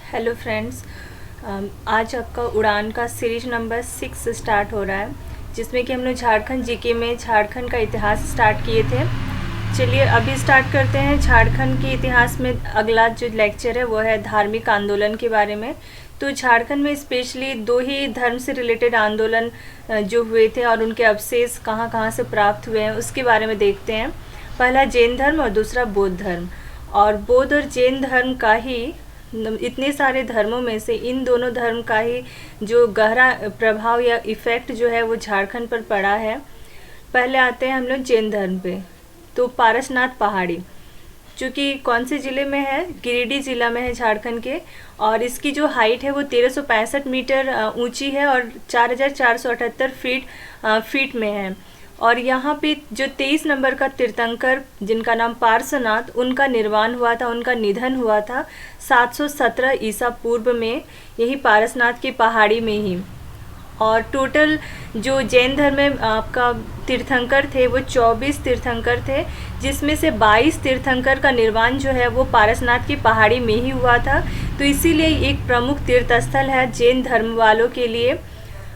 Hello friends. आज आपका उड़ान का सीरीज नंबर 6 स्टार्ट हो रहा है, जिसमें कि हम लोग झारखंड जीके में झारखंड का इतिहास स्टार्ट किए थे। चलिए अभी स्टार्ट करते हैं। झारखंड के इतिहास में अगला जो लेक्चर है वो है धार्मिक आंदोलन के बारे में। तो झारखंड में स्पेशली दो ही धर्म से रिलेटेड आंदोलन जो हुए थे और उनके अवशेष कहाँ कहाँ से प्राप्त हुए हैं उसके बारे में देखते हैं। पहला जैन धर्म और दूसरा बौद्ध धर्म। और बौद्ध और जैन धर्म का ही इतने सारे धर्मों में से इन दोनों धर्म का ही जो गहरा प्रभाव या इफ़ेक्ट जो है वो झारखंड पर पड़ा है। पहले आते हैं हम लोग जैन धर्म पे। तो पारसनाथ पहाड़ी जो कि कौन से ज़िले में है, गिरिडीह ज़िला में है झारखंड के। और इसकी जो हाइट है वो 1365 मीटर ऊंची है और 4478 फीट में है। और यहाँ पे जो 23 नंबर का तीर्थंकर जिनका नाम पार्श्वनाथ, उनका निर्वाण हुआ था, उनका निधन हुआ था 717 ईसा पूर्व में, यही पारसनाथ की पहाड़ी में ही। और टोटल जो जैन धर्म में आपका तीर्थंकर थे वो 24 तीर्थंकर थे, जिसमें से 22 तीर्थंकर का निर्वाण जो है वो पारसनाथ की पहाड़ी में ही हुआ था। तो इसीलिए एक प्रमुख तीर्थ स्थल है जैन धर्म वालों के लिए।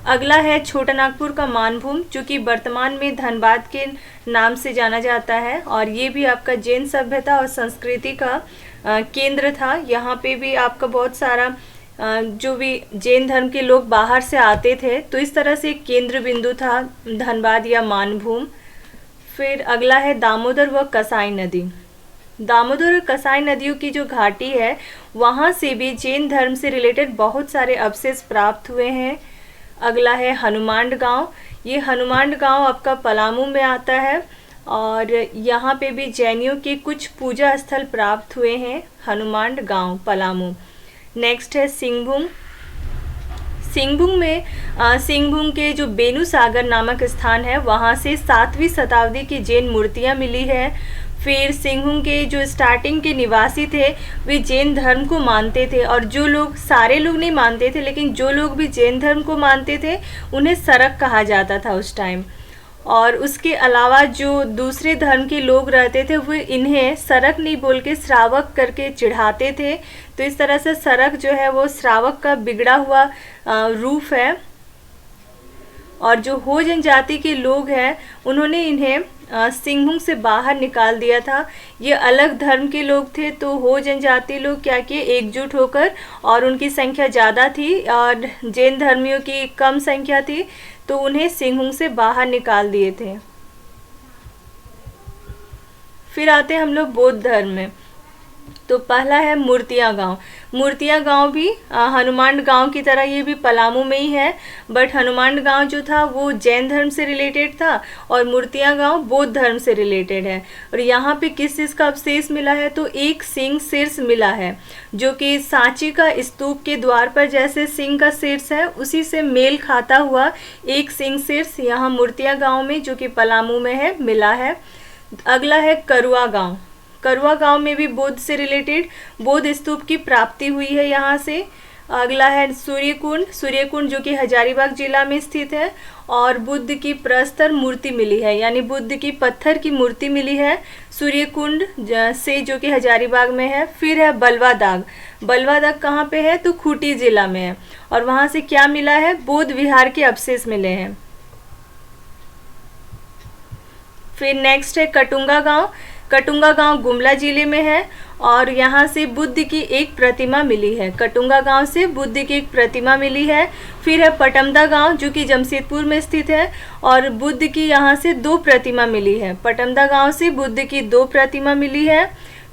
अगला है छोटा नागपुर का मानभूम, जो कि वर्तमान में धनबाद के नाम से जाना जाता है। और ये भी आपका जैन सभ्यता और संस्कृति का केंद्र था। यहाँ पे भी आपका बहुत सारा जो भी जैन धर्म के लोग बाहर से आते थे, तो इस तरह से एक केंद्र बिंदु था धनबाद या मानभूम। फिर अगला है दामोदर व कसाई नदी। दामोदर और कसाई नदियों की जो घाटी है वहाँ से भी जैन धर्म से रिलेटेड बहुत सारे अवशेष प्राप्त हुए हैं। अगला है हनुमान गांव। ये हनुमान गांव आपका पलामू में आता है और यहाँ पे भी जैनियों के कुछ पूजा स्थल प्राप्त हुए हैं, हनुमान गांव पलामू। नेक्स्ट है सिंहभूम। सिंहभूम में सिंहभूम के जो बेनू सागर नामक स्थान है वहाँ से 7वीं शताब्दी की जैन मूर्तियाँ मिली है। फिर सिंहभूम के जो स्टार्टिंग के निवासी थे वे जैन धर्म को मानते थे, और जो लोग, सारे लोग नहीं मानते थे लेकिन जो लोग भी जैन धर्म को मानते थे उन्हें सरक कहा जाता था उस टाइम। और उसके अलावा जो दूसरे धर्म के लोग रहते थे वो इन्हें सरक नहीं बोल के श्रावक करके चिढ़ाते थे। तो इस तरह से सरक जो है वो श्रावक का बिगड़ा हुआ रूप है। और जो हो जनजाति के लोग हैं उन्होंने इन्हें सिंहभूम से बाहर निकाल दिया था। ये अलग धर्म के लोग थे, तो हो जनजाति लोग क्या किए, एकजुट होकर, और उनकी संख्या ज़्यादा थी और जैन धर्मियों की कम संख्या थी, तो उन्हें सिंहभूम से बाहर निकाल दिए थे। फिर आते हैं हम लोग बौद्ध धर्म में। तो पहला है मूर्तियाँ गांव। मूर्तियाँ गांव भी हनुमान गांव की तरह ये भी पलामू में ही है, बट हनुमान गांव जो था वो जैन धर्म से रिलेटेड था और मूर्तियाँ गांव बौद्ध धर्म से रिलेटेड है। और यहाँ पे किस चीज़ का अवशेष मिला है, तो एक सिंह शीर्ष मिला है, जो कि सांची का स्तूप के द्वार पर जैसे सिंह का शीर्ष है उसी से मेल खाता हुआ एक सिंह शीर्ष यहाँ मूर्तियाँ गाँव में, जो कि पलामू में है, मिला है। अगला है करुआ गाँव। करुआ गांव में भी बुद्ध से रिलेटेड बौद्ध स्तूप की प्राप्ति हुई है यहाँ से। अगला है सूर्यकुंड। सूर्यकुंड जो कि हजारीबाग जिला में स्थित है, और बुद्ध की प्रस्तर मूर्ति मिली है, यानी बुद्ध की पत्थर की मूर्ति मिली है सूर्यकुंड से, जो कि हजारीबाग में है। फिर है बलवा दाग। बलवा दाग कहाँ पे है, तो खूंटी जिला में है, और वहाँ से क्या मिला है, बौद्ध विहार के अवशेष मिले हैं। फिर नेक्स्ट है कटुंगा गांव। कटुंगा गांव गुमला जिले में है, और यहाँ से बुद्ध की एक प्रतिमा मिली है। कटुंगा गांव से बुद्ध की एक प्रतिमा मिली है। फिर है पटमदा गांव जो कि जमशेदपुर में स्थित है, और बुद्ध की यहाँ से 2 प्रतिमा मिली है। पटमदा गांव से बुद्ध की 2 प्रतिमा मिली है।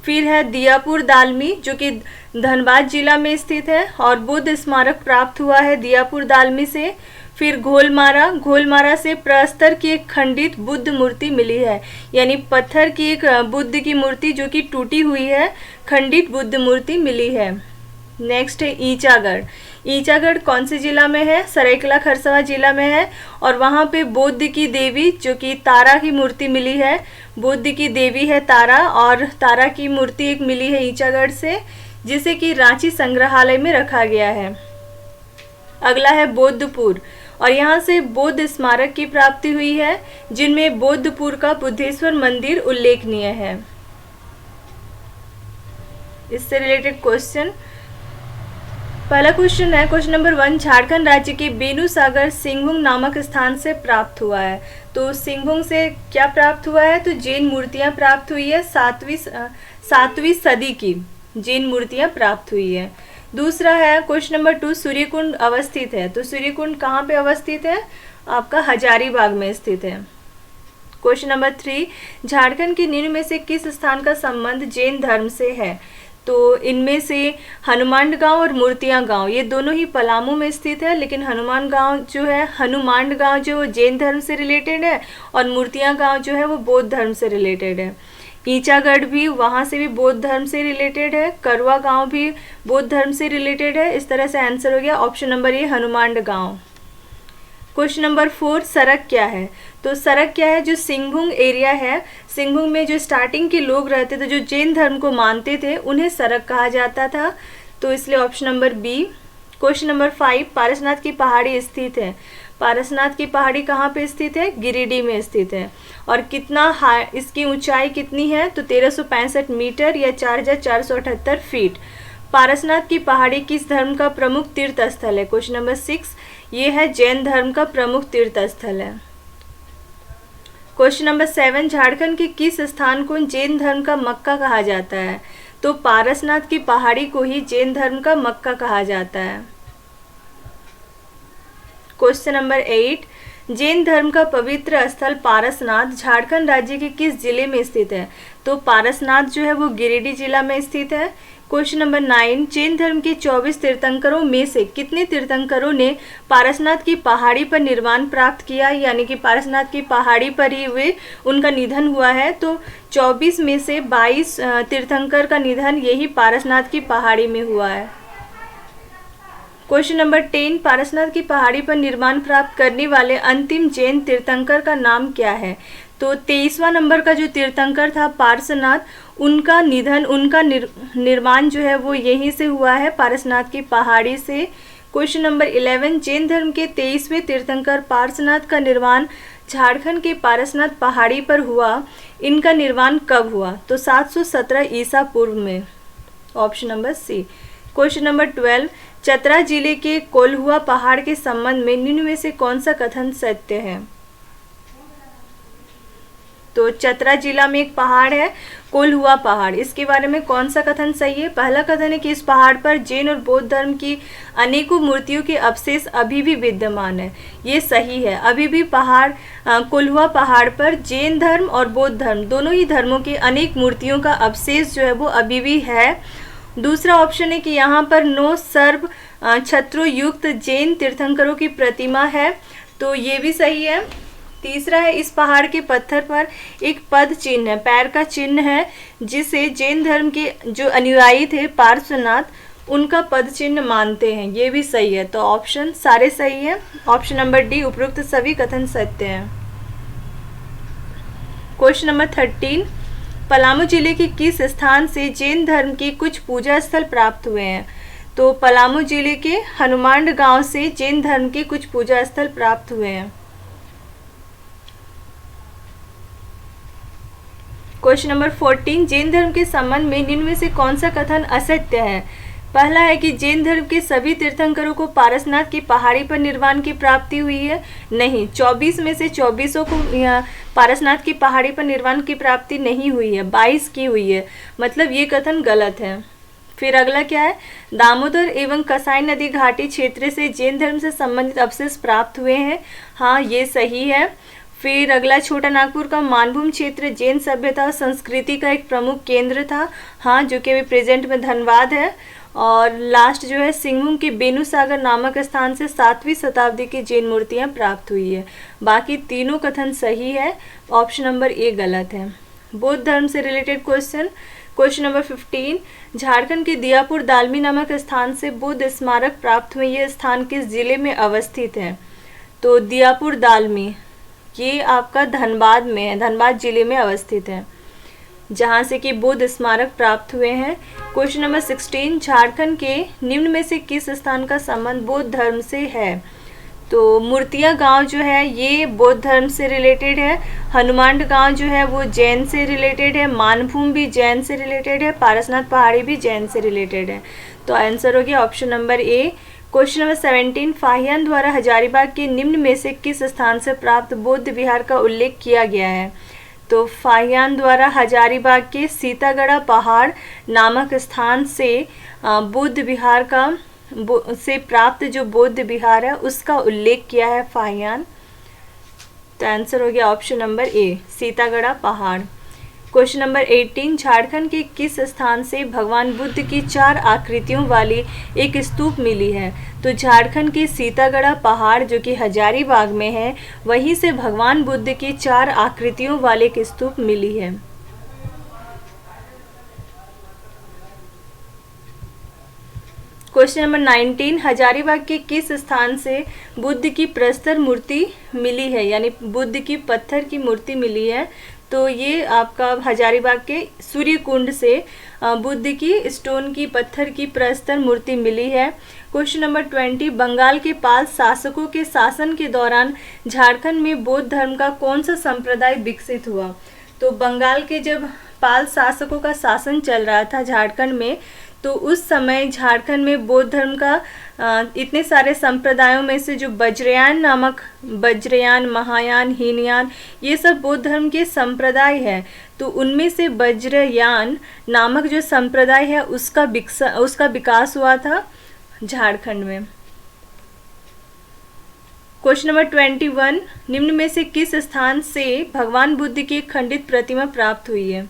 फिर है दियापुर दालमी जो कि धनबाद जिला में स्थित है, और बुद्ध स्मारक प्राप्त हुआ है दियापुर दालमी से। फिर घोलमारा। घोलमारा से प्रस्तर की एक खंडित बुद्ध मूर्ति मिली है, यानी पत्थर की एक बुद्ध की मूर्ति जो कि टूटी हुई है, खंडित बुद्ध मूर्ति मिली है। नेक्स्ट है ईचागढ़। ईचागढ़ कौन से जिला में है, सरायकेला खरसावां जिला में है, और वहाँ पे बुद्ध की देवी जो कि तारा की मूर्ति मिली है। बुद्ध की देवी है तारा, और तारा की मूर्ति एक मिली है ईचागढ़ से, जिसे कि रांची संग्रहालय में रखा गया है। अगला है बौद्धपुर, और यहाँ से बौद्ध स्मारक की प्राप्ति हुई है, जिनमें बौद्धपुर का बुद्धेश्वर मंदिर उल्लेखनीय है। इससे रिलेटेड क्वेश्चन पहला क्वेश्चन है, क्वेश्चन नंबर 1, झारखंड राज्य के बेनुसागर सिंहभूम नामक स्थान से प्राप्त हुआ है। तो सिंहभूम से क्या प्राप्त हुआ है? तो जैन मूर्तियां प्राप्त हुई है, सातवीं सदी की जैन मूर्तियां प्राप्त हुई है। दूसरा है क्वेश्चन नंबर 2, सूर्यकुंड अवस्थित है। तो सूर्यकुंड कहाँ पे अवस्थित है? आपका हजारीबाग में स्थित है। क्वेश्चन नंबर 3, झारखंड के निम्न में से किस स्थान का संबंध जैन धर्म से है? तो इनमें से हनुमान गांव और मूर्तियां गांव, ये दोनों ही पलामू में स्थित है, लेकिन हनुमान गांव जो जैन धर्म से रिलेटेड है और मूर्तियां गांव जो है वो बौद्ध धर्म से रिलेटेड है। ईचागढ़ भी वहाँ से भी बौद्ध धर्म से रिलेटेड है, करवा गांव भी बौद्ध धर्म से रिलेटेड है। इस तरह से आंसर हो गया ऑप्शन नंबर ए, हनुमान गांव। क्वेश्चन नंबर 4, सड़क क्या है? तो सड़क क्या है? जो सिंहभूम एरिया है, सिंहभूम में जो स्टार्टिंग के लोग रहते थे, जो जैन धर्म को मानते थे, उन्हें सड़क कहा जाता था। तो इसलिए option number B. Question number 5, Parasnath की पहाड़ी स्थित है। पारसनाथ की पहाड़ी कहाँ पे स्थित है? गिरिडीह में स्थित है। और कितना इसकी ऊंचाई कितनी है? तो 1365 मीटर या 4478 फीट। पारसनाथ की पहाड़ी किस धर्म का प्रमुख तीर्थ स्थल है? क्वेश्चन नंबर 6, ये है जैन धर्म का प्रमुख तीर्थ स्थल है। क्वेश्चन नंबर 7, झारखंड के किस स्थान को जैन धर्म का मक्का कहा जाता है? तो पारसनाथ की पहाड़ी को ही जैन धर्म का मक्का कहा जाता है। क्वेश्चन नंबर 8, जैन धर्म का पवित्र स्थल पारसनाथ झारखंड राज्य के किस जिले में स्थित है? तो पारसनाथ जो है वो गिरिडीह जिला में स्थित है। क्वेश्चन नंबर 9, जैन धर्म के 24 तीर्थंकरों में से कितने तीर्थंकरों ने पारसनाथ की पहाड़ी पर निर्वाण प्राप्त किया, यानी कि पारसनाथ की पहाड़ी पर ही वे उनका निधन हुआ है? तो 24 में से 22 तीर्थंकर का निधन यही पारसनाथ की पहाड़ी में हुआ है। क्वेश्चन नंबर 10, पारसनाथ की पहाड़ी पर निर्वाण प्राप्त करने वाले अंतिम जैन तीर्थंकर का नाम क्या है? तो 23वां नंबर का जो तीर्थंकर था पार्श्वनाथ, उनका निधन, उनका निर्माण जो है वो यहीं से हुआ है, पारसनाथ की पहाड़ी से। क्वेश्चन नंबर 11, जैन धर्म के 23वें तीर्थंकर पार्श्वनाथ का निर्माण झारखंड के पारसनाथ पहाड़ी पर हुआ। इनका निर्माण कब हुआ? तो 717 ईसा पूर्व में। Option number C. Question number 12, Chatra जिले के कोल्हुआ पहाड़ के संबंध में निम्न में से कौन सा कथन सत्य है? तो चतरा जिला में एक पहाड़ है कोल्हुआ पहाड़, इसके बारे में कौन सा कथन सही है? पहला कथन है कि इस पहाड़ पर जैन और बौद्ध धर्म की अनेकों मूर्तियों के अवशेष अभी भी विद्यमान है। ये सही है, अभी भी कोल्हुआ पहाड़ पर जैन धर्म और बौद्ध धर्म दोनों ही धर्मों की अनेक मूर्तियों का अवशेष जो है वो अभी भी है। दूसरा ऑप्शन है कि यहाँ पर 9 सर्प छत्रों युक्त जैन तीर्थंकरों की प्रतिमा है, तो ये भी सही है। तीसरा है, इस पहाड़ के पत्थर पर एक पद चिन्ह है, पैर का चिन्ह है, जिसे जैन धर्म के जो अनुयायी थे पार्श्वनाथ उनका पद चिन्ह मानते हैं। ये भी सही है, तो ऑप्शन सारे सही है। ऑप्शन नंबर डी, उपरोक्त सभी कथन सत्य हैं। क्वेश्चन नंबर 13, पलामू जिले के किस स्थान से जैन धर्म के कुछ पूजा स्थल प्राप्त हुए हैं? तो पलामू जिले के हनुमान गांव से जैन धर्म के कुछ पूजा स्थल प्राप्त हुए हैं। क्वेश्चन नंबर 14, जैन धर्म के संबंध में निम्न में से कौन सा कथन असत्य है? पहला है कि जैन धर्म के सभी तीर्थंकरों को पारसनाथ की पहाड़ी पर निर्वाण की प्राप्ति हुई है। नहीं, 24 में से 24 को पारसनाथ की पहाड़ी पर निर्वाण की प्राप्ति नहीं हुई है, 22 की हुई है, मतलब ये कथन गलत है। फिर अगला क्या है, दामोदर एवं कसाई नदी घाटी क्षेत्र से जैन धर्म से संबंधित अवशेष प्राप्त हुए हैं। हाँ, ये सही है। फिर अगला, छोटा नागपुर का मानभूम क्षेत्र जैन सभ्यता और संस्कृति का एक प्रमुख केंद्र था। हाँ, जो कि अभी प्रेजेंट में धनबाद है। और लास्ट जो है, सिंहभूम के बेनुसागर नामक स्थान से 7वीं शताब्दी की जैन मूर्तियां प्राप्त हुई है। बाकी तीनों कथन सही है, ऑप्शन नंबर ए गलत है। बौद्ध धर्म से रिलेटेड क्वेश्चन नंबर 15, झारखंड के दियापुर दालमी नामक स्थान से बुद्ध स्मारक प्राप्त हुए। ये स्थान किस जिले में अवस्थित है? तो दियापुर दालमी ये आपका धनबाद में है, धनबाद जिले में अवस्थित है, जहाँ से कि बुद्ध स्मारक प्राप्त हुए हैं। क्वेश्चन नंबर 16, झारखंड के निम्न में से किस स्थान का संबंध बौद्ध धर्म से है? तो मूर्तिया गांव जो है ये बौद्ध धर्म से रिलेटेड है, हनुमान गांव जो है वो जैन से रिलेटेड है, मानभूम भी जैन से रिलेटेड है, पारसनाथ पहाड़ी भी जैन से रिलेटेड है। तो आंसर हो गया option number A. Question number 17, Fahien द्वारा हजारीबाग के निम्न में से किस स्थान से प्राप्त बौद्ध विहार का उल्लेख किया गया है? तो फाहियान द्वारा हजारीबाग के सीतागढ़ा पहाड़ नामक स्थान से बुद्ध विहार का से प्राप्त जो बौद्ध विहार है उसका उल्लेख किया है फाहियान। तो आंसर हो गया ऑप्शन नंबर ए, सीतागढ़ा पहाड़। क्वेश्चन नंबर 18, झारखंड के किस स्थान से भगवान बुद्ध की 4 आकृतियों वाली एक स्तूप मिली है? तो झारखंड के सीतागढ़ा पहाड़ जो कि हजारीबाग में है, वहीं से भगवान बुद्ध की 4 आकृतियों वाले एक स्तूप मिली है। क्वेश्चन नंबर 19, हजारीबाग के किस स्थान से बुद्ध की प्रस्तर मूर्ति मिली है, यानी बुद्ध की पत्थर की मूर्ति मिली है? तो ये आपका हजारीबाग के सूर्य कुंड से बुद्ध की स्टोन की पत्थर की प्रस्तर मूर्ति मिली है। क्वेश्चन नंबर 20, बंगाल के पाल शासकों के शासन के दौरान झारखंड में बौद्ध धर्म का कौन सा संप्रदाय विकसित हुआ? तो बंगाल के जब पाल शासकों का शासन चल रहा था झारखंड में, तो उस समय झारखंड में बौद्ध धर्म का इतने सारे संप्रदायों में से जो वज्रयान, महायान, हीनयान, ये सब बौद्ध धर्म के संप्रदाय है। तो उनमें से वज्रयान नामक जो संप्रदाय है उसका विकास हुआ था झारखंड में। क्वेश्चन नंबर 21, निम्न में से किस स्थान से भगवान बुद्ध की एक खंडित प्रतिमा प्राप्त हुई है?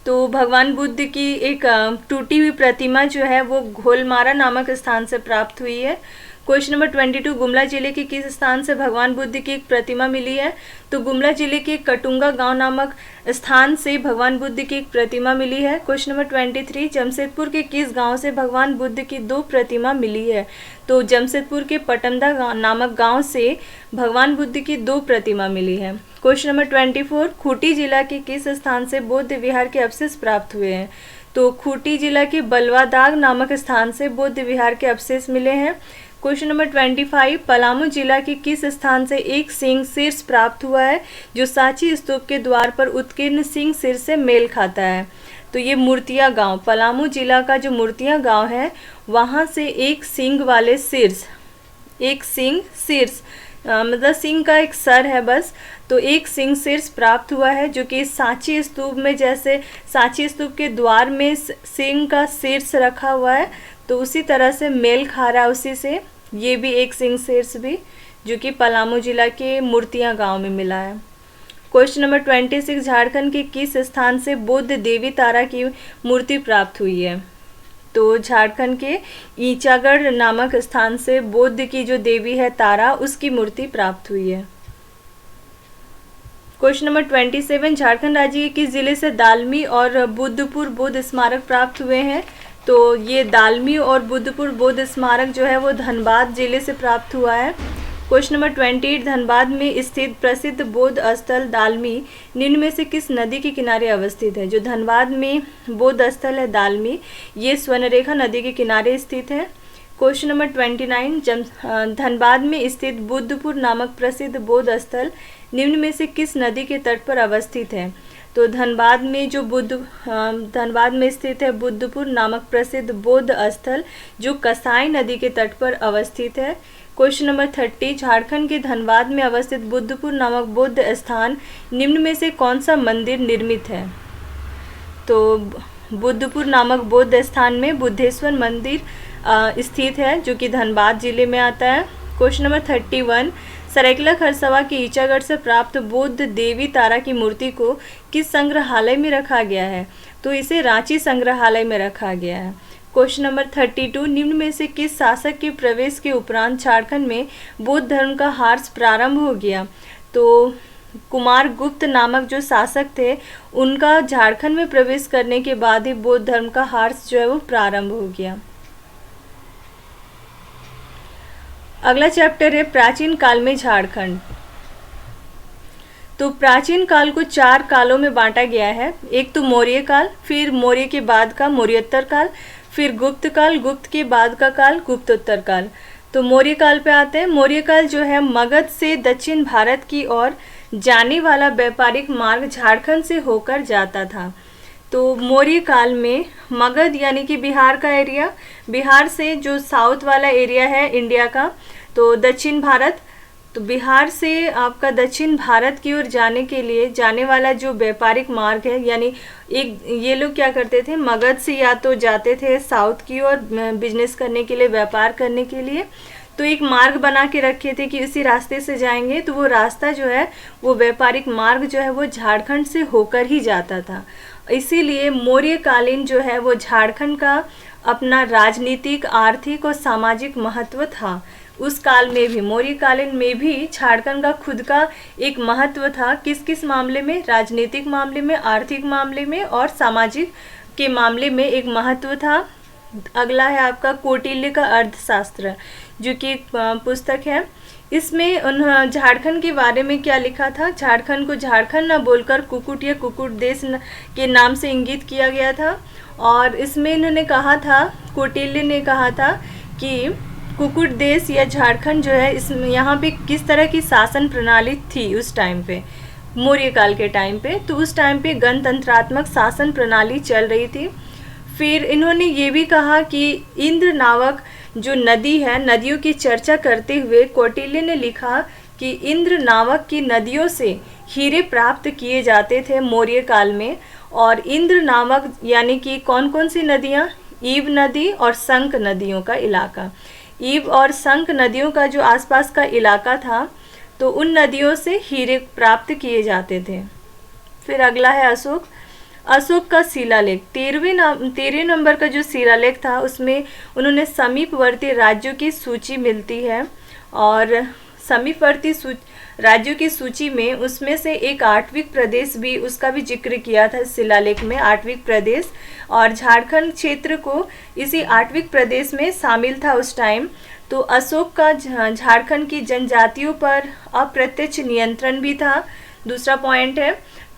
तो भगवान बुद्ध की एक टूटी हुई प्रतिमा जो है वो घोलमारा नामक स्थान से प्राप्त हुई है। क्वेश्चन नंबर 22, गुमला जिले के किस स्थान से भगवान बुद्ध की एक प्रतिमा मिली है? तो गुमला जिले के कटुंगा गांव नामक स्थान से भगवान बुद्ध की एक प्रतिमा मिली है। क्वेश्चन नंबर 23, जमशेदपुर के किस गांव से भगवान बुद्ध की 2 प्रतिमा मिली है? तो जमशेदपुर के पटंदा नामक गांव से भगवान बुद्ध की 2 प्रतिमा मिली है। क्वेश्चन नंबर 24, खूंटी जिला के किस स्थान से बौद्ध विहार के अवशेष प्राप्त हुए हैं? तो खूंटी जिला के बलवादाग नामक स्थान से बौद्ध विहार के अवशेष मिले हैं। क्वेश्चन नंबर 25, पलामू जिला के किस स्थान से एक सिंह शीर्ष प्राप्त हुआ है जो सांची स्तूप के द्वार पर उत्कीर्ण सिंह शीर्ष से मेल खाता है? तो ये मूर्तिया गांव, पलामू जिला का जो मूर्तिया गांव है वहाँ से एक सिंह वाले शीर्ष, एक सिंह शीर्ष मतलब सिंह का एक सर है बस, तो एक सिंह शीर्ष प्राप्त हुआ है जो कि सांची स्तूप में, जैसे सांची स्तूप के द्वार में सिंह का शीर्ष रखा हुआ है तो उसी तरह से मेल खा रहा है उसी से ये भी एक सिंह शीर्ष भी, जो कि पलामू जिला के मूर्तिया गांव में मिला है। क्वेश्चन नंबर 26, झारखंड के किस स्थान से बौद्ध देवी तारा की मूर्ति प्राप्त हुई है? तो झारखंड के ईचागढ़ नामक स्थान से बौद्ध की जो देवी है तारा, उसकी मूर्ति प्राप्त हुई है। क्वेश्चन नंबर 27, झारखंड राज्य के किस जिले से दालमी और बुद्धपुर बौद्ध स्मारक प्राप्त हुए हैं? तो ये दालमी और बुद्धपुर बौद्ध स्मारक जो है वो धनबाद जिले से प्राप्त हुआ है। क्वेश्चन नंबर 28, धनबाद में स्थित प्रसिद्ध बौद्ध स्थल दालमी निम्न में से किस नदी के किनारे अवस्थित है? जो धनबाद में बौद्ध स्थल है दालमी, ये स्वर्णरेखा नदी के किनारे स्थित है। क्वेश्चन नंबर 29, धनबाद में स्थित बुद्धपुर नामक प्रसिद्ध बौद्ध स्थल निम्न में से किस नदी के तट पर अवस्थित है? तो धनबाद में स्थित है बुद्धपुर नामक प्रसिद्ध बौद्ध स्थल जो कसाई नदी के तट पर अवस्थित है। क्वेश्चन नंबर 30, झारखंड के धनबाद में अवस्थित बुद्धपुर नामक बौद्ध स्थान निम्न में से कौन सा मंदिर निर्मित है? तो बुद्धपुर नामक बौद्ध स्थान में बुद्धेश्वर मंदिर स्थित है जो कि धनबाद जिले में आता है। क्वेश्चन नंबर 31, सरायकेला खरसावा के ईचागढ़ से प्राप्त बौद्ध देवी तारा की मूर्ति को किस संग्रहालय में रखा गया है? तो इसे रांची संग्रहालय में रखा गया है। क्वेश्चन नंबर 32, निम्न में से किस शासक के प्रवेश के उपरांत झारखंड में बौद्ध धर्म का ह्रास प्रारंभ हो गया? तो कुमार गुप्त नामक जो शासक थे उनका झारखंड में प्रवेश करने के बाद ही बौद्ध धर्म का ह्रास जो है वो प्रारंभ हो गया। अगला चैप्टर है प्राचीन काल में झारखंड। तो प्राचीन काल को 4 कालों में बांटा गया है। एक तो मौर्य काल, फिर मौर्य के बाद का मौर्योत्तर काल, फिर गुप्त काल, गुप्त के बाद का काल गुप्तोत्तर काल। तो मौर्य काल पे आते हैं। मौर्य काल जो है मगध से दक्षिण भारत की ओर जाने वाला व्यापारिक मार्ग झारखंड से होकर जाता था। तो मौर्य काल में मगध यानी कि बिहार का एरिया, बिहार से जो साउथ वाला एरिया है इंडिया का, तो दक्षिण भारत, तो बिहार से आपका दक्षिण भारत की ओर जाने के लिए जाने वाला जो व्यापारिक मार्ग है, यानी एक ये लोग क्या करते थे, मगध से या तो जाते थे साउथ की ओर बिजनेस करने के लिए, व्यापार करने के लिए, तो एक मार्ग बना के रखे थे कि इसी रास्ते से जाएंगे। तो वो रास्ता जो है, वो व्यापारिक मार्ग जो है वो झारखंड से होकर ही जाता था। इसीलिए मौर्यकालीन जो है वो झारखंड का अपना राजनीतिक, आर्थिक और सामाजिक महत्व था। उस काल में भी, मौर्यकालीन में भी झारखंड का खुद का एक महत्व था। किस किस मामले में? राजनीतिक मामले में, आर्थिक मामले में और सामाजिक के मामले में एक महत्व था। अगला है आपका कौटिल्य का अर्थशास्त्र, जो कि एक पुस्तक है। इसमें उन झारखंड के बारे में क्या लिखा था? झारखंड को झारखंड न बोलकर कुकुट या कुकुट देश के नाम से इंगित किया गया था। और इसमें इन्होंने कहा था, कौटिल्य ने कहा था कि कुकुट देश या झारखंड जो है, इसमें यहाँ पे किस तरह की शासन प्रणाली थी उस टाइम पे, मौर्य काल के टाइम पे। तो उस टाइम पे गणतंत्रात्मक शासन प्रणाली चल रही थी। फिर इन्होंने ये भी कहा कि इंद्र नामक जो नदी है, नदियों की चर्चा करते हुए कौटिल्य ने लिखा कि इंद्र नामक की नदियों से हीरे प्राप्त किए जाते थे मौर्य काल में। और इंद्र नामक यानी कि कौन कौन सी नदियाँ? ईव नदी और शंख नदियों का इलाका। ईव और शंख नदियों का जो आसपास का इलाका था, तो उन नदियों से हीरे प्राप्त किए जाते थे। फिर अगला है अशोक। अशोक का शिलालेख, 13वें नंबर का जो शिलालेख था, उसमें उन्होंने समीपवर्ती राज्यों की सूची मिलती है। और समीपवर्ती राज्यों की सूची में उसमें से एक आठवीं प्रदेश भी, उसका भी जिक्र किया था शिलालेख में, आठवीं प्रदेश। और झारखंड क्षेत्र को इसी आठवीं प्रदेश में शामिल था उस टाइम। तो अशोक का झारखंड की जनजातियों पर अप्रत्यक्ष नियंत्रण भी था, दूसरा पॉइंट है।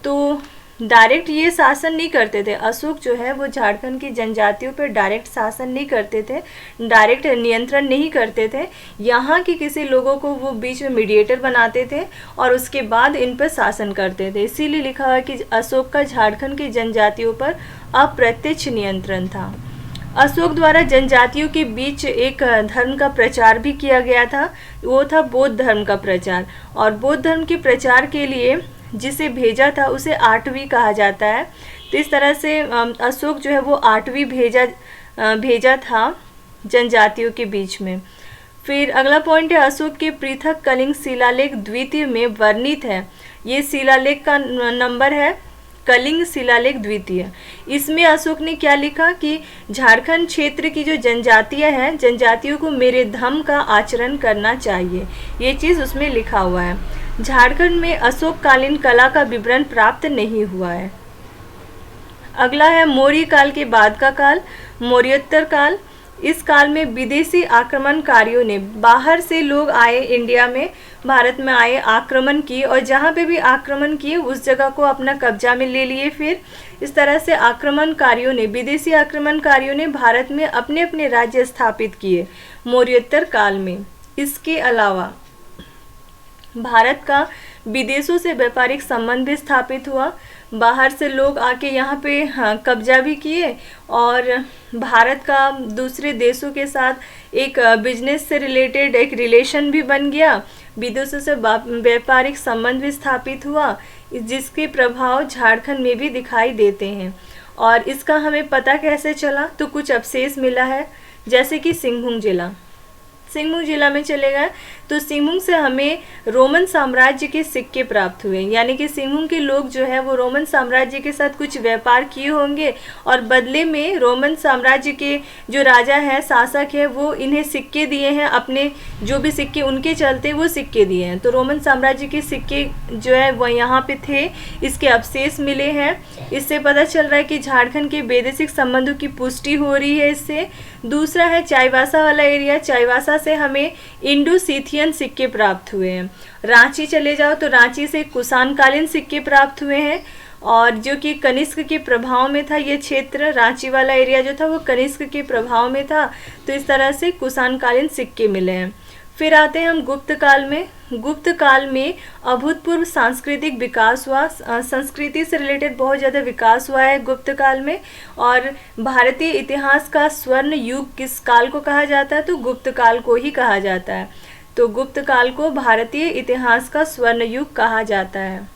तो डायरेक्ट ये शासन नहीं करते थे, अशोक जो है वो झारखंड की जनजातियों पर डायरेक्ट शासन नहीं करते थे, डायरेक्ट नियंत्रण नहीं करते थे। यहाँ के किसी लोगों को वो बीच में मीडिएटर बनाते थे और उसके बाद इन पर शासन करते थे। इसीलिए लिखा हुआ कि अशोक का झारखंड की जनजातियों पर अप्रत्यक्ष नियंत्रण था। अशोक द्वारा जनजातियों के बीच एक धर्म का प्रचार भी किया गया था, वो था बौद्ध धर्म का प्रचार। और बौद्ध धर्म के प्रचार के लिए जिसे भेजा था उसे आठवीं कहा जाता है। तो इस तरह से अशोक जो है वो आठवीं भेजा था जनजातियों के बीच में। फिर अगला पॉइंट है अशोक के पृथक कलिंग शिलालेख द्वितीय में वर्णित है। ये शिलालेख का नंबर है कलिंग शिलालेख द्वितीय। इसमें अशोक ने क्या लिखा कि झारखंड क्षेत्र की जो जनजातियां हैं, जनजातियों को मेरे धम्म का आचरण करना चाहिए, ये चीज़ उसमें लिखा हुआ है। झारखंड में अशोककालीन कला का विवरण प्राप्त नहीं हुआ है। अगला है मौर्य काल के बाद का काल, मौर्योत्तर काल। इस काल में विदेशी आक्रमणकारियों ने, बाहर से लोग आए इंडिया में, भारत में आए, आक्रमण किए और जहाँ पे भी आक्रमण किए उस जगह को अपना कब्जा में ले लिए। फिर इस तरह से आक्रमणकारियों ने, विदेशी आक्रमणकारियों ने भारत में अपने अपने राज्य स्थापित किए मौर्योत्तर काल में। इसके अलावा भारत का विदेशों से व्यापारिक संबंध भी स्थापित हुआ, बाहर से लोग आके यहाँ पे कब्जा भी किए और भारत का दूसरे देशों के साथ एक बिजनेस से रिलेटेड एक रिलेशन भी बन गया, विदेशों से व्यापारिक संबंध भी स्थापित हुआ, जिसके प्रभाव झारखंड में भी दिखाई देते हैं। और इसका हमें पता कैसे चला? तो कुछ अवशेष मिला है, जैसे कि सिंहभूम जिला, सिंहभूम जिला में चले गए तो सिंहभूम से हमें रोमन साम्राज्य के सिक्के प्राप्त हुए, यानी कि सिंहभूम के लोग जो है वो रोमन साम्राज्य के साथ कुछ व्यापार किए होंगे और बदले में रोमन साम्राज्य के जो राजा हैं, शासक हैं, वो इन्हें सिक्के दिए हैं, अपने जो भी सिक्के उनके चलते वो सिक्के दिए हैं। तो रोमन साम्राज्य के सिक्के जो है वो यहाँ पे थे, इसके अवशेष मिले हैं। इससे पता चल रहा है कि झारखंड के वैदेशिक संबंधों की पुष्टि हो रही है इससे। दूसरा है चाईबासा वाला एरिया, चाईबासा से हमें इंडो सीथियन सिक्के प्राप्त हुए हैं। रांची चले जाओ तो रांची से कुषाणकालीन सिक्के प्राप्त हुए हैं और जो कि कनिष्क के प्रभाव में था। ये क्षेत्र रांची वाला एरिया जो था वो कनिष्क के प्रभाव में था। तो इस तरह से कुषाणकालीन सिक्के मिले हैं। फिर आते हैं हम गुप्त काल में। गुप्त काल में अभूतपूर्व सांस्कृतिक विकास हुआ। संस्कृति से रिलेटेड बहुत ज़्यादा विकास हुआ है गुप्त काल में। और भारतीय इतिहास का स्वर्ण युग किस काल को कहा जाता है? तो गुप्त काल को ही कहा जाता है। तो गुप्त काल को भारतीय इतिहास का स्वर्ण युग कहा जाता है।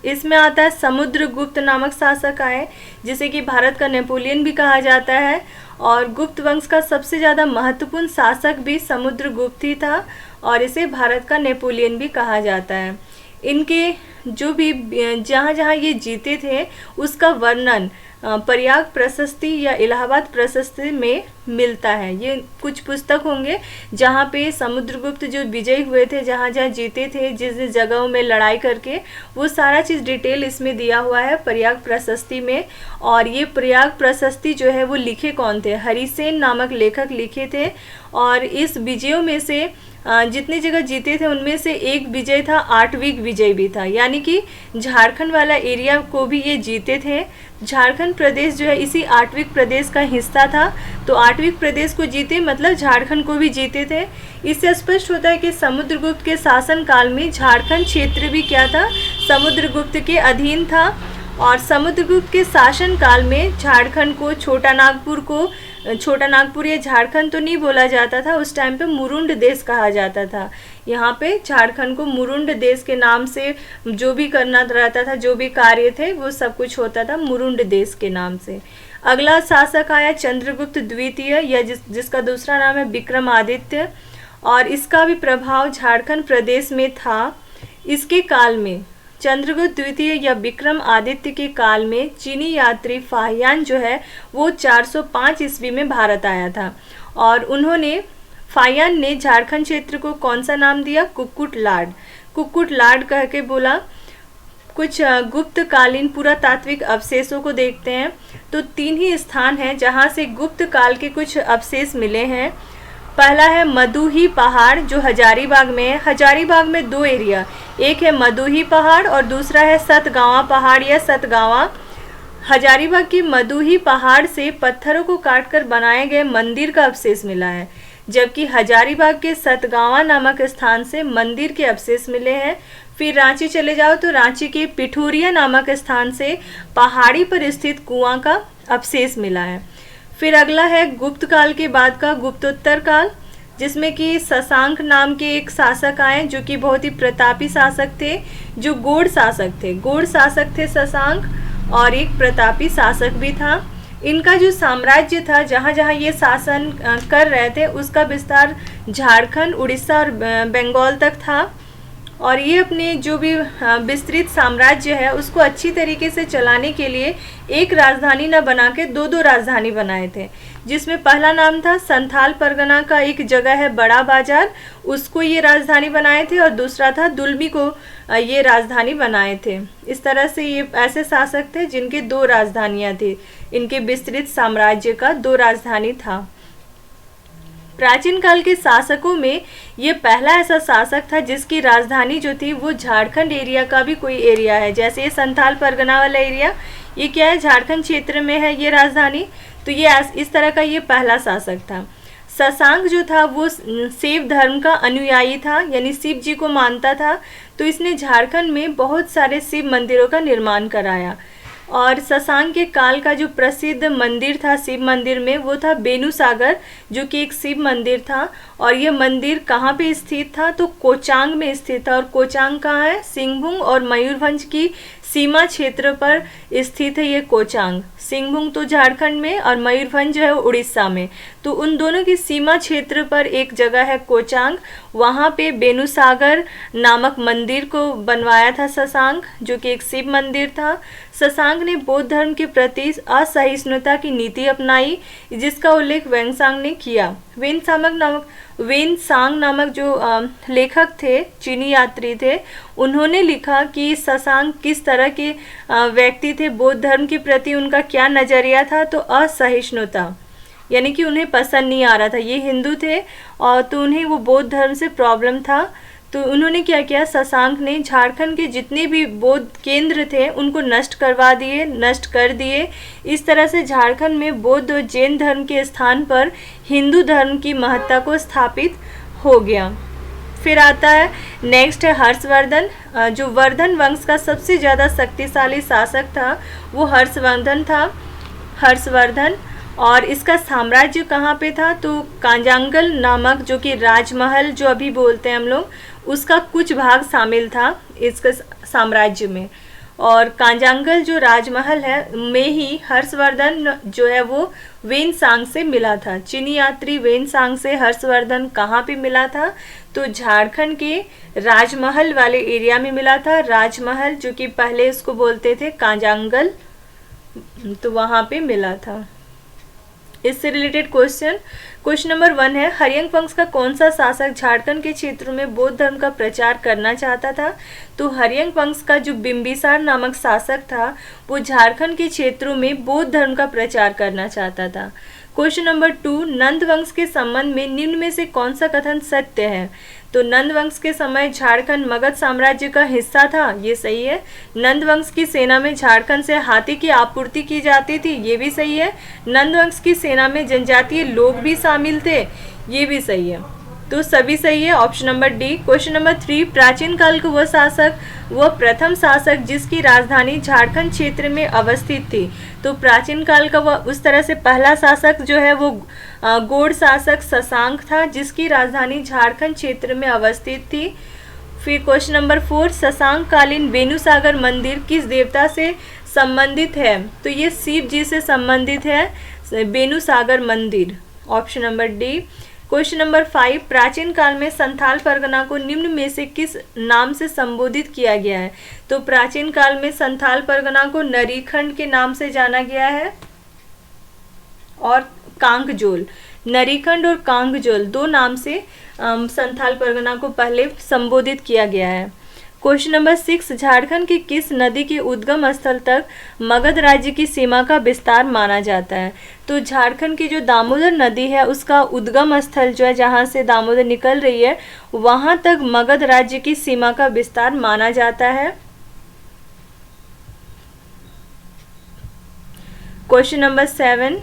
इसमें आता है समुद्रगुप्त नामक शासक आए, जिसे कि भारत का नेपोलियन भी कहा जाता है। और गुप्त वंश का सबसे ज़्यादा महत्वपूर्ण शासक भी समुद्रगुप्त ही था, और इसे भारत का नेपोलियन भी कहा जाता है। इनके जो भी जहाँ जहाँ ये जीते थे उसका वर्णन प्रयाग प्रशस्ति या इलाहाबाद प्रशस्ति में मिलता है। ये कुछ पुस्तक होंगे जहाँ पे समुद्रगुप्त जो विजयी हुए थे, जहाँ जहाँ जीते थे, जिस जिस जगहों में लड़ाई करके, वो सारा चीज़ डिटेल इसमें दिया हुआ है प्रयाग प्रशस्ति में। और ये प्रयाग प्रशस्ति जो है वो लिखे कौन थे? हरिसेन नामक लेखक लिखे थे। और इस विजयों में से जितनी जगह जीते थे उनमें से एक विजय था, आठवीं विजय भी था, यानी कि झारखंड वाला एरिया को भी ये जीते थे। झारखंड प्रदेश जो है इसी आठवीं प्रदेश का हिस्सा था। तो आठवीं प्रदेश को जीते मतलब झारखंड को भी जीते थे। इससे स्पष्ट होता है कि समुद्रगुप्त के शासन काल में झारखंड क्षेत्र भी क्या था? समुद्रगुप्त के अधीन था। और समुद्रगुप्त के शासन काल में झारखंड को छोटा नागपुर या झारखंड तो नहीं बोला जाता था, उस टाइम पे मुरुंड देश कहा जाता था। यहाँ पे झारखंड को मुरुंड देश के नाम से जो भी करना रहता था, जो भी कार्य थे, वो सब कुछ होता था मुरुंड देश के नाम से। अगला शासक आया चंद्रगुप्त द्वितीय, या जिसका दूसरा नाम है विक्रमादित्य, और इसका भी प्रभाव झारखंड प्रदेश में था। इसके काल में चंद्रगुप्त द्वितीय या विक्रम आदित्य के काल में चीनी यात्री फाहियान जो है वो 405 ईस्वी में भारत आया था। और फाहियान ने झारखंड क्षेत्र को कौन सा नाम दिया? कुक्कुट लाड कह के बोला। कुछ गुप्त कालीन पुरातात्विक अवशेषों को देखते हैं तो 3 ही स्थान हैं जहां से गुप्त काल के कुछ अवशेष मिले हैं। पहला है मदुही पहाड़ जो हजारीबाग में है। हजारीबाग में 2 एरिया, एक है मदुही पहाड़ और दूसरा है सतगावा पहाड़ या सतगावा। हजारीबाग की मदुही पहाड़ से पत्थरों को काटकर बनाए गए मंदिर का अवशेष मिला है, जबकि हजारीबाग के सतगावा नामक स्थान से मंदिर के अवशेष मिले हैं। फिर रांची चले जाओ तो रांची के पिठोरिया नामक स्थान से पहाड़ी पर स्थित कुआं का अवशेष मिला है। फिर अगला है गुप्त काल के बाद का गुप्तोत्तर काल, जिसमें कि शशांक नाम के एक शासक आए जो कि बहुत ही प्रतापी शासक थे, जो गौड़ शासक थे शशांक, और एक प्रतापी शासक भी था। इनका जो साम्राज्य था, जहाँ जहाँ ये शासन कर रहे थे, उसका विस्तार झारखंड, उड़ीसा और बंगाल तक था। और ये अपने जो भी विस्तृत साम्राज्य है उसको अच्छी तरीके से चलाने के लिए एक राजधानी न बना के 2 राजधानी बनाए थे, जिसमें पहला नाम था संथाल परगना का एक जगह है बड़ा बाजार, उसको ये राजधानी बनाए थे, और दूसरा था दुलमी को ये राजधानी बनाए थे। इस तरह से ये ऐसे शासक थे जिनके 2 राजधानियाँ थी। इनके विस्तृत साम्राज्य का 2 राजधानी था। प्राचीन काल के शासकों में ये पहला ऐसा शासक था जिसकी राजधानी जो थी वो झारखंड एरिया का भी कोई एरिया है। जैसे ये संथाल परगना वाला एरिया, ये क्या है? झारखंड क्षेत्र में है ये राजधानी। तो ये इस तरह का ये पहला शासक था। शशांक जो था वो शिव धर्म का अनुयायी था, यानी शिव जी को मानता था। तो इसने झारखंड में बहुत सारे शिव मंदिरों का निर्माण कराया। और शशांक के काल का जो प्रसिद्ध मंदिर था शिव मंदिर में, वो था बेनुसागर, जो कि एक शिव मंदिर था। और ये मंदिर कहाँ पे स्थित था? तो कोचांग में स्थित था। और कोचांग कहाँ है? सिंहभूम और मयूरभंज की सीमा क्षेत्र पर स्थित है ये कोचांग। सिंहभूम तो झारखंड में और मयूरभंज जो है उड़ीसा में। तो उन दोनों की सीमा क्षेत्र पर एक जगह है कोचांग, वहाँ पे बेनुसागर नामक मंदिर को बनवाया था शशांक, जो कि एक शिव मंदिर था। शशांक ने बौद्ध धर्म के प्रति असहिष्णुता की नीति अपनाई, जिसका उल्लेख वेनसांग ने किया। वेनसांग नामक जो लेखक थे, चीनी यात्री थे, उन्होंने लिखा कि शशांक किस तरह के व्यक्ति थे, बौद्ध धर्म के प्रति उनका क्या नज़रिया था। तो असहिष्णुता, यानी कि उन्हें पसंद नहीं आ रहा था। ये हिंदू थे और तो उन्हें वो बौद्ध धर्म से प्रॉब्लम था। तो उन्होंने क्या किया, शशांक ने झारखंड के जितने भी बौद्ध केंद्र थे उनको नष्ट कर दिए। इस तरह से झारखंड में बौद्ध और जैन धर्म के स्थान पर हिंदू धर्म की महत्ता को स्थापित हो गया। फिर आता है नेक्स्ट है हर्षवर्धन। जो वर्धन वंश का सबसे ज़्यादा शक्तिशाली शासक था वो हर्षवर्धन था। और इसका साम्राज्य कहाँ पे था, तो कांजांगल नामक जो कि राजमहल जो अभी बोलते हैं हम लोग, उसका कुछ भाग शामिल था इसके साम्राज्य में। और कांजांगल जो राजमहल है में ही हर्षवर्धन जो है वो वेनसांग से मिला था। चीनी यात्री वेनसांग से हर्षवर्धन कहाँ पे मिला था, तो झारखंड के राजमहल वाले एरिया में मिला था। राजमहल जो कि पहले इसको बोलते थे कांजांगल, तो वहाँ पे मिला था। इससे रिलेटेड क्वेश्चन नंबर 1 है, हरियंक वंश का कौन सा शासक झारखंड के क्षेत्रों में बौद्ध धर्म का प्रचार करना चाहता था, तो हरियंक वंश का जो बिंबिसार नामक शासक था वो झारखंड के क्षेत्रों में बौद्ध धर्म का प्रचार करना चाहता था। क्वेश्चन नंबर 2, नंद वंश के संबंध में निम्न में से कौन सा कथन सत्य है, तो नंद वंश के समय झारखंड मगध साम्राज्य का हिस्सा था, ये सही है। नंद वंश की सेना में झारखंड से हाथी की आपूर्ति की जाती थी, ये भी सही है। नंद वंश की सेना में जनजातीय लोग भी शामिल थे, ये भी सही है। तो सभी सही है, option number D. Question number 3, प्राचीन काल का वह प्रथम शासक जिसकी राजधानी झारखंड क्षेत्र में अवस्थित थी, तो प्राचीन काल का वह उस तरह से पहला शासक जो है वो गौड़ शासक शशांक था जिसकी राजधानी झारखंड क्षेत्र में अवस्थित थी। फिर क्वेश्चन नंबर 4, शशांक कालीन वेणुसागर मंदिर किस देवता से संबंधित है, तो ये शिव जी से संबंधित है वेणुसागर मंदिर, option number D. Question number 5, प्राचीन काल में संथाल परगना को निम्न में से किस नाम से संबोधित किया गया है, तो प्राचीन काल में संथाल परगना को नरीखंड के नाम से जाना गया है और कांगजोल, नरीखंड और कांगजोल दो नाम से संथाल परगना को पहले संबोधित किया गया है। क्वेश्चन नंबर 6, झारखंड की किस नदी के उद्गम स्थल तक मगध राज्य की सीमा का विस्तार माना जाता है, तो झारखंड की जो दामोदर नदी है उसका उद्गम स्थल जो है जहाँ से दामोदर निकल रही है वहाँ तक मगध राज्य की सीमा का विस्तार माना जाता है। क्वेश्चन नंबर 7,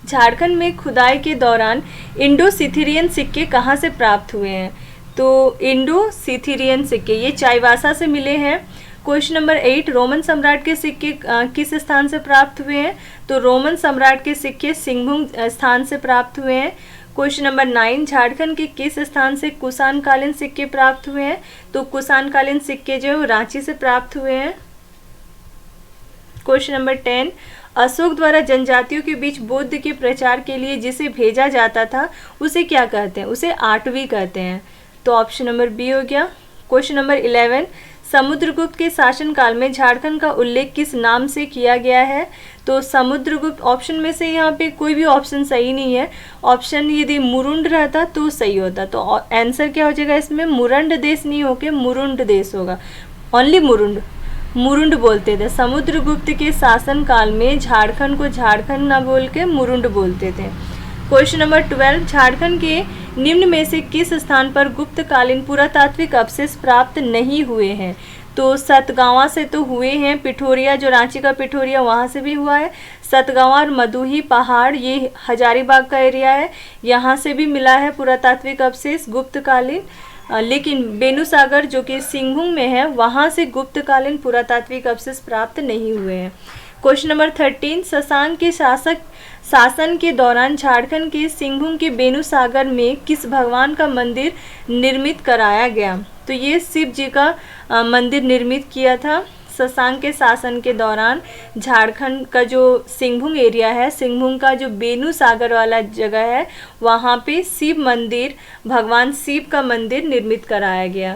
झारखंड में खुदाई के दौरान इंडो सिथिरियन सिक्के कहाँ से प्राप्त हुए हैं, तो इंडो सिथिरियन सिक्के ये चाईबासा से मिले हैं। क्वेश्चन नंबर 8, रोमन सम्राट के सिक्के किस स्थान से प्राप्त हुए हैं, तो रोमन सम्राट के सिक्के सिंहभूम स्थान से प्राप्त हुए हैं। क्वेश्चन नंबर 9, झारखंड के किस स्थान से कुषाण कालीन सिक्के प्राप्त हुए हैं, तो कुषाण कालीन सिक्के जो है वो रांची से प्राप्त हुए हैं। क्वेश्चन नंबर 10, अशोक द्वारा जनजातियों के बीच बौद्ध के प्रचार के लिए जिसे भेजा जाता था उसे क्या कहते हैं, उसे आठवीं कहते हैं, तो ऑप्शन नंबर बी हो गया। क्वेश्चन नंबर 11, समुद्रगुप्त के शासनकाल में झारखंड का उल्लेख किस नाम से किया गया है, तो समुद्रगुप्त ऑप्शन में से यहाँ पे कोई भी ऑप्शन सही नहीं है। ऑप्शन यदि मुरुंड रहता तो सही होता, तो आंसर क्या हो जाएगा इसमें, मुरंड देश नहीं होके मुरुंड देश होगा, ओनली मुरुंड बोलते थे। समुद्रगुप्त के शासनकाल में झारखंड को झारखंड ना बोल के मुरुंड बोलते थे। क्वेश्चन नंबर 12, झारखंड के निम्न में से किस स्थान पर गुप्तकालीन पुरातात्विक अवशेष प्राप्त नहीं हुए हैं, तो सतगावा से तो हुए हैं, पिठोरिया जो रांची का पिठोरिया वहाँ से भी हुआ है, सतगावा और मधुही पहाड़ ये हजारीबाग का एरिया है, यहाँ से भी मिला है पुरातात्विक अवशेष गुप्तकालीन, लेकिन वेणुसागर जो कि सिंहभूम में है वहाँ से गुप्तकालीन पुरातात्विक अवशेष प्राप्त नहीं हुए हैं। क्वेश्चन नंबर 13, शशांक के शासन के दौरान झारखंड के सिंहभूम के वेणुसागर में किस भगवान का मंदिर निर्मित कराया गया, तो ये शिव जी का मंदिर निर्मित किया था। शशांक के शासन के दौरान झारखंड का जो सिंहभूम एरिया है, सिंहभूम का जो वेणुसागर वाला जगह है वहाँ पे शिव मंदिर, भगवान शिव का मंदिर निर्मित कराया गया।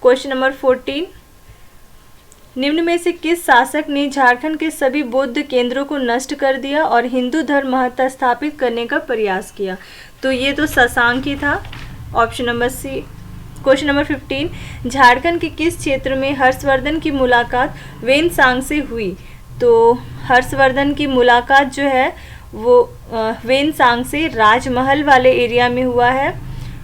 क्वेश्चन नंबर 14, निम्न में से किस शासक ने झारखंड के सभी बौद्ध केंद्रों को नष्ट कर दिया और हिंदू धर्म महत्ता स्थापित करने का प्रयास किया, तो ये तो शशांक ही था, option number C. Question number 15, Jharkhand के किस क्षेत्र में हर्षवर्धन की मुलाकात वेनसांग से हुई, तो हर्षवर्धन की मुलाकात जो है वो वेनसांग से राजमहल वाले एरिया में हुआ है।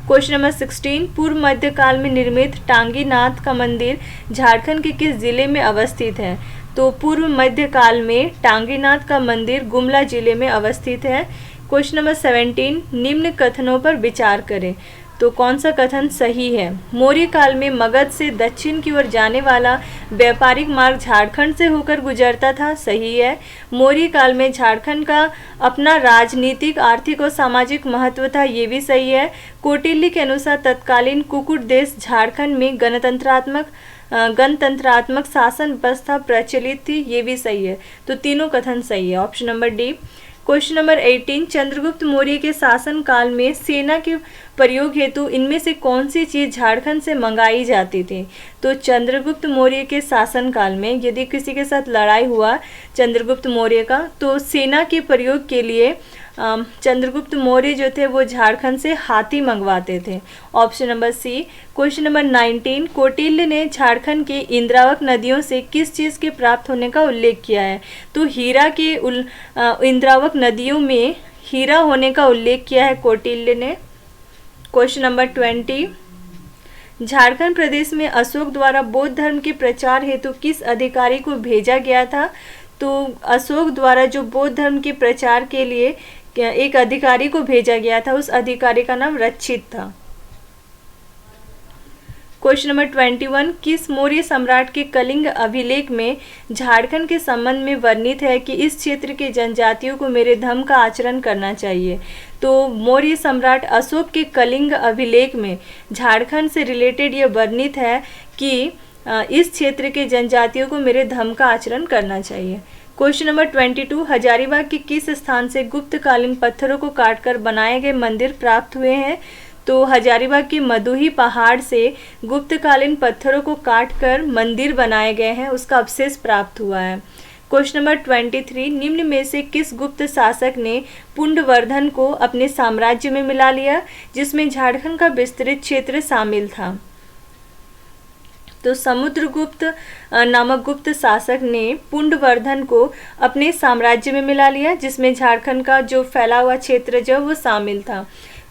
क्वेश्चन नंबर 16, पूर्व मध्यकाल में निर्मित टांगीनाथ का मंदिर झारखंड के किस जिले में अवस्थित है? तो पूर्व मध्यकाल में टांगीनाथ का मंदिर गुमला जिले में अवस्थित है। क्वेश्चन नंबर 17, निम्न कथनों पर विचार करें। तो कौन सा कथन सही है? मौर्य काल में मगध से दक्षिण की ओर जाने वाला व्यापारिक मार्ग झारखंड से होकर गुजरता था, सही है। मौर्य काल में झारखंड का अपना राजनीतिक, आर्थिक और सामाजिक महत्व था, ये भी सही है। कौटिल्य के अनुसार तत्कालीन कुकुट देश झारखंड में गणतंत्रात्मक शासन व्यवस्था प्रचलित थी, ये भी सही है। तो तीनों कथन सही है, option number D. Question number 18, Chandragupta Maurya के शासन काल में सेना के प्रयोग हेतु इनमें से कौन सी चीज़ झारखंड से मंगाई जाती थी? तो चंद्रगुप्त मौर्य के शासन काल में यदि किसी के साथ लड़ाई हुआ चंद्रगुप्त मौर्य का, तो सेना के प्रयोग के लिए चंद्रगुप्त मौर्य जो थे वो झारखंड से हाथी मंगवाते थे, option number C. Question number 19, Kautilya ने झारखंड के इंद्रावक नदियों से किस चीज़ के प्राप्त होने का उल्लेख किया है? तो हीरा के इंद्रावक नदियों में हीरा होने का उल्लेख किया है कौटिल्य ने। क्वेश्चन नंबर 20, झारखंड प्रदेश में अशोक द्वारा बौद्ध धर्म के प्रचार हेतु किस अधिकारी को भेजा गया था? तो अशोक द्वारा जो बौद्ध धर्म के प्रचार के लिए एक अधिकारी को भेजा गया था, उस अधिकारी का नाम रक्षित था। क्वेश्चन नंबर 21, किस मौर्य सम्राट के कलिंग अभिलेख में झारखंड के संबंध में वर्णित है कि इस क्षेत्र के जनजातियों को मेरे धर्म का आचरण करना चाहिए? तो मौर्य सम्राट अशोक के कलिंग अभिलेख में झारखंड से रिलेटेड ये वर्णित है कि इस क्षेत्र के जनजातियों को मेरे धर्म का आचरण करना चाहिए। क्वेश्चन नंबर 22, हजारीबाग के किस स्थान से गुप्तकालीन पत्थरों को काटकर बनाए गए मंदिर प्राप्त हुए हैं? तो हजारीबाग के मधुही पहाड़ से गुप्तकालीन पत्थरों को काटकर मंदिर बनाए गए हैं, उसका अवशेष प्राप्त हुआ है। क्वेश्चन नंबर 23, निम्न में से किस गुप्त शासक ने पुंडवर्धन को अपने साम्राज्य में मिला लिया, जिसमें झारखंड का विस्तृत क्षेत्र शामिल था? तो समुद्रगुप्त नामक गुप्त शासक ने पुंडवर्धन को अपने साम्राज्य में मिला लिया, जिसमें झारखंड का जो फैला हुआ क्षेत्र जो वो शामिल था।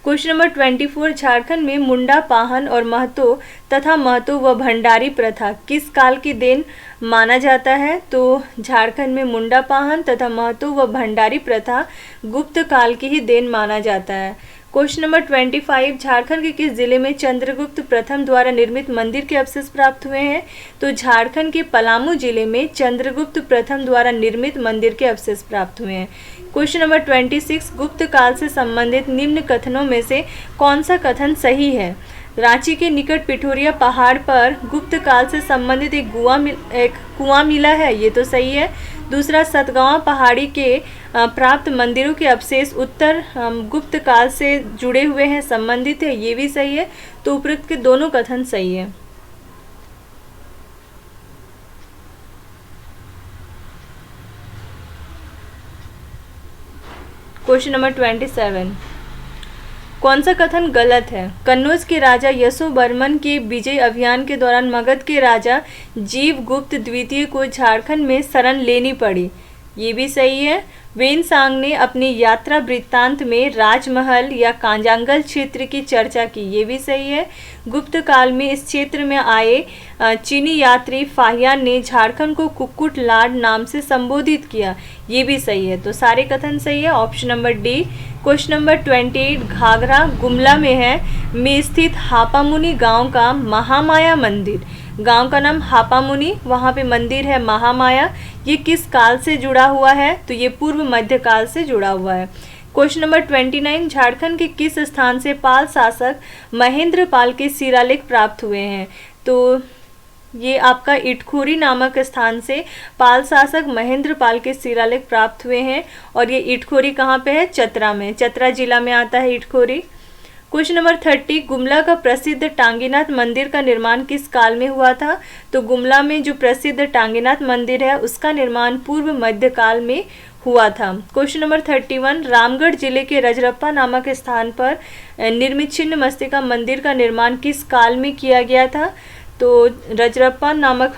क्वेश्चन नंबर 24, झारखंड में मुंडा पाहन और महतो तथा महतो व भंडारी प्रथा किस काल की देन माना जाता है? तो झारखंड में मुंडा पाहन तथा महतो व भंडारी प्रथा गुप्त काल की ही देन माना जाता है। क्वेश्चन नंबर 25, झारखंड के किस जिले में चंद्रगुप्त प्रथम द्वारा निर्मित मंदिर के अवशेष प्राप्त हुए हैं? तो झारखंड के पलामू जिले में चंद्रगुप्त प्रथम द्वारा निर्मित मंदिर के अवशेष प्राप्त हुए हैं। क्वेश्चन नंबर 26, गुप्त काल से संबंधित निम्न कथनों में से कौन सा कथन सही है? रांची के निकट पिठोरिया पहाड़ पर गुप्त काल से संबंधित एक कुआं मिला है, ये तो सही है। दूसरा, सतगावा पहाड़ी के प्राप्त मंदिरों के अवशेष उत्तर गुप्त काल से जुड़े हुए हैं, संबंधित है, ये भी सही है। तो उपरोक्त के दोनों कथन सही है। क्वेश्चन नंबर 27, कौन सा कथन गलत है? कन्नौज के राजा यशोवर्मन के विजय अभियान के दौरान मगध के राजा जीवगुप्त द्वितीय को झारखंड में शरण लेनी पड़ी, ये भी सही है। वेनसांग ने अपनी यात्रा वृत्तांत में राजमहल या कांजांगल क्षेत्र की चर्चा की, ये भी सही है। गुप्त काल में इस क्षेत्र में आए चीनी यात्री फाहियान ने झारखंड को कुक्कुट लाड नाम से संबोधित किया, ये भी सही है। तो सारे कथन सही है, option number D. Question number 28, Ghaghra Gumla में स्थित हापामुनि गांव का महामाया मंदिर, गांव का नाम हापामुनि, वहाँ पे मंदिर है महामाया, ये किस काल से जुड़ा हुआ है? तो ये पूर्व मध्यकाल से जुड़ा हुआ है। क्वेश्चन नंबर 29, झारखंड के किस स्थान से पाल शासक महेंद्र पाल के शिलालेख प्राप्त हुए हैं? तो ये आपका इटखोरी नामक स्थान से पाल शासक महेंद्र पाल के शिलालेख प्राप्त हुए हैं, और ये इटखोरी कहाँ पे है? चतरा में, चतरा जिला में आता है इटखोरी। क्वेश्चन नंबर 30, गुमला का प्रसिद्ध टांगीनाथ मंदिर का निर्माण किस काल में हुआ था? तो गुमला में जो प्रसिद्ध टांगीनाथ मंदिर है उसका निर्माण पूर्व मध्यकाल में हुआ था। क्वेश्चन नंबर 31, रामगढ़ जिले के रजरप्पा नामक स्थान पर निर्मित छिन्न मस्तिका मंदिर का निर्माण किस काल में किया गया था? तो रजरप्पा नामक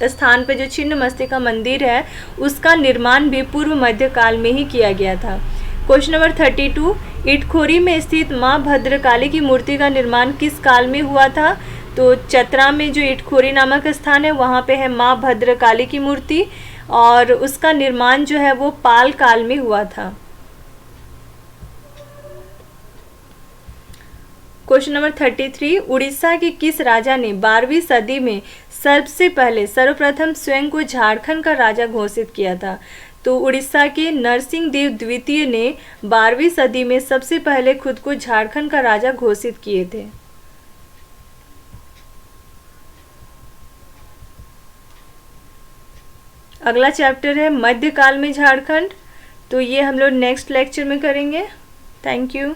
स्थान पर जो छिन्न मस्तिका मंदिर है उसका निर्माण भी पूर्व मध्यकाल में ही किया गया था। क्वेश्चन नंबर 32, इटखोरी में स्थित माँ भद्रकाली की मूर्ति का निर्माण किस काल में हुआ था? तो चतरा में जो इटखोरी नामक स्थान है वहाँ पे है माँ भद्रकाली की मूर्ति, और उसका निर्माण जो है वो पाल काल में हुआ था। क्वेश्चन नंबर 33, उड़ीसा के किस राजा ने 12वीं सदी में सर्वप्रथम स्वयं को झारखंड का राजा घोषित किया था? तो उड़ीसा के नरसिंह देव द्वितीय ने 12वीं सदी में सबसे पहले खुद को झारखंड का राजा घोषित किए थे। अगला चैप्टर है मध्यकाल में झारखंड, तो ये हम लोग नेक्स्ट लेक्चर में करेंगे। Thank you.